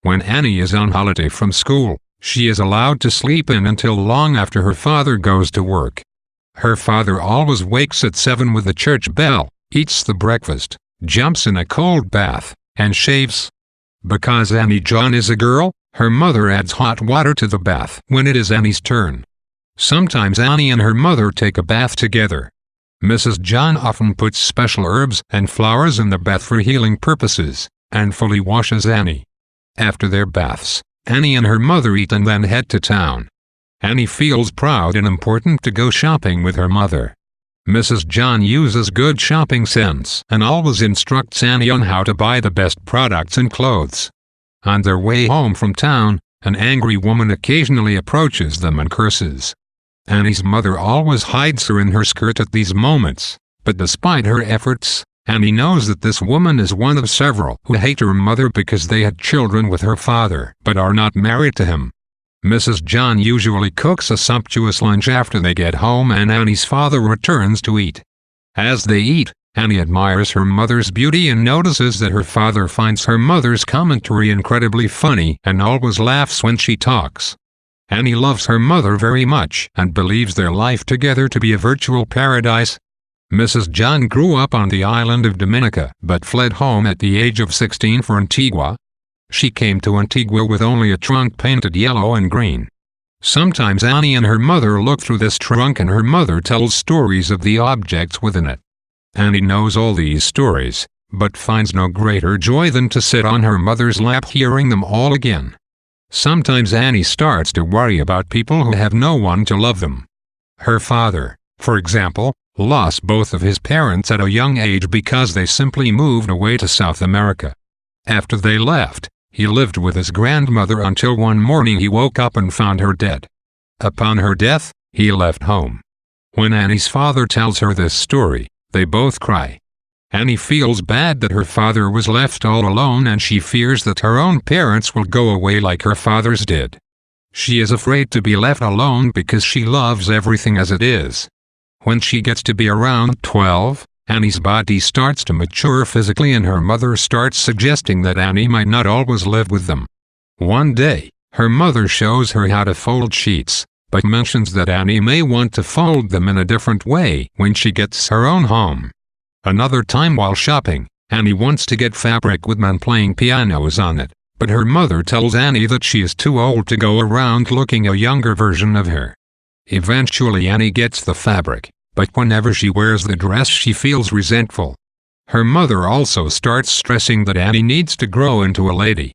When Annie is on holiday from school, she is allowed to sleep in until long after her father goes to work. Her father always wakes at 7 with the church bell, eats the breakfast, jumps in a cold bath, and shaves. Because Annie John is a girl, her mother adds hot water to the bath when it is Annie's turn. Sometimes Annie and her mother take a bath together. Mrs. John often puts special herbs and flowers in the bath for healing purposes, and fully washes Annie. After their baths, Annie and her mother eat and then head to town. Annie feels proud and important to go shopping with her mother. Mrs. John uses good shopping sense and always instructs Annie on how to buy the best products and clothes. On their way home from town, an angry woman occasionally approaches them and curses. Annie's mother always hides her in her skirt at these moments, but despite her efforts, Annie knows that this woman is one of several who hate her mother because they had children with her father but are not married to him. Mrs. John usually cooks a sumptuous lunch after they get home and Annie's father returns to eat. As they eat, Annie admires her mother's beauty and notices that her father finds her mother's commentary incredibly funny and always laughs when she talks. Annie loves her mother very much and believes their life together to be a virtual paradise. Mrs. John grew up on the island of Dominica but fled home at the age of 16 for Antigua. She came to Antigua with only a trunk painted yellow and green. Sometimes Annie and her mother look through this trunk and her mother tells stories of the objects within it. Annie knows all these stories, but finds no greater joy than to sit on her mother's lap hearing them all again. Sometimes Annie starts to worry about people who have no one to love them. Her father, for example, lost both of his parents at a young age because they simply moved away to South America. After they left, he lived with his grandmother until one morning he woke up and found her dead. Upon her death, he left home. When Annie's father tells her this story, they both cry. Annie feels bad that her father was left all alone and she fears that her own parents will go away like her father's did. She is afraid to be left alone because she loves everything as it is. When she gets to be around 12, Annie's body starts to mature physically and her mother starts suggesting that Annie might not always live with them. One day, her mother shows her how to fold sheets, but mentions that Annie may want to fold them in a different way when she gets her own home. Another time while shopping, Annie wants to get fabric with men playing pianos on it, but her mother tells Annie that she is too old to go around looking a younger version of her. Eventually Annie gets the fabric, but whenever she wears the dress she feels resentful. Her mother also starts stressing that Annie needs to grow into a lady.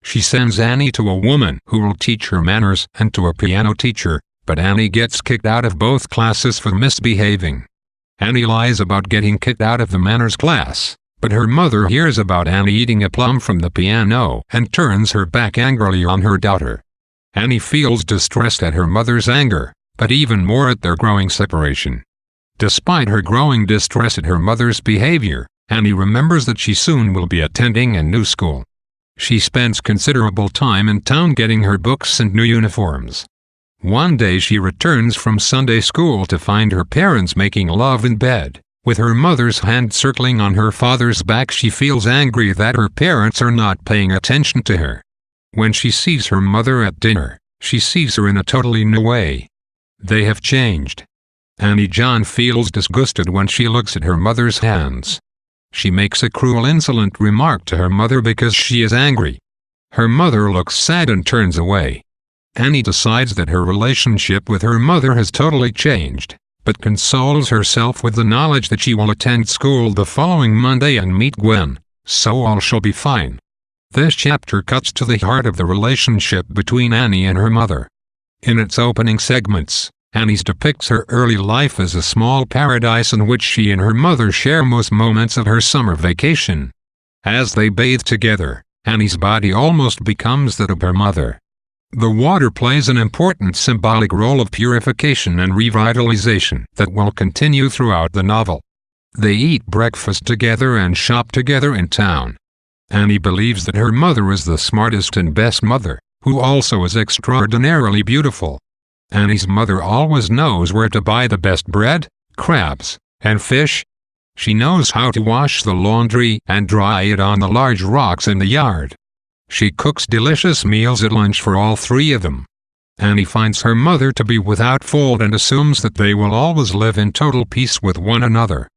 She sends Annie to a woman who will teach her manners and to a piano teacher, but Annie gets kicked out of both classes for misbehaving. Annie lies about getting kicked out of the manners class, but her mother hears about Annie eating a plum from the piano and turns her back angrily on her daughter. Annie feels distressed at her mother's anger, but even more at their growing separation. Despite her growing distress at her mother's behavior, Annie remembers that she soon will be attending a new school. She spends considerable time in town getting her books and new uniforms. One day she returns from Sunday school to find her parents making love in bed. With her mother's hand circling on her father's back, she feels angry that her parents are not paying attention to her. When she sees her mother at dinner, she sees her in a totally new way. They have changed. Annie John feels disgusted when she looks at her mother's hands. She makes a cruel, insolent remark to her mother because she is angry. Her mother looks sad and turns away. Annie decides that her relationship with her mother has totally changed, but consoles herself with the knowledge that she will attend school the following Monday and meet Gwen, so all shall be fine. This chapter cuts to the heart of the relationship between Annie and her mother. In its opening segments, Annie depicts her early life as a small paradise in which she and her mother share most moments of her summer vacation. As they bathe together, Annie's body almost becomes that of her mother. The water plays an important symbolic role of purification and revitalization that will continue throughout the novel. They eat breakfast together and shop together in town. Annie believes that her mother is the smartest and best mother, who also is extraordinarily beautiful. Annie's mother always knows where to buy the best bread, crabs, and fish. She knows how to wash the laundry and dry it on the large rocks in the yard. She cooks delicious meals at lunch for all three of them. Annie finds her mother to be without fault and assumes that they will always live in total peace with one another.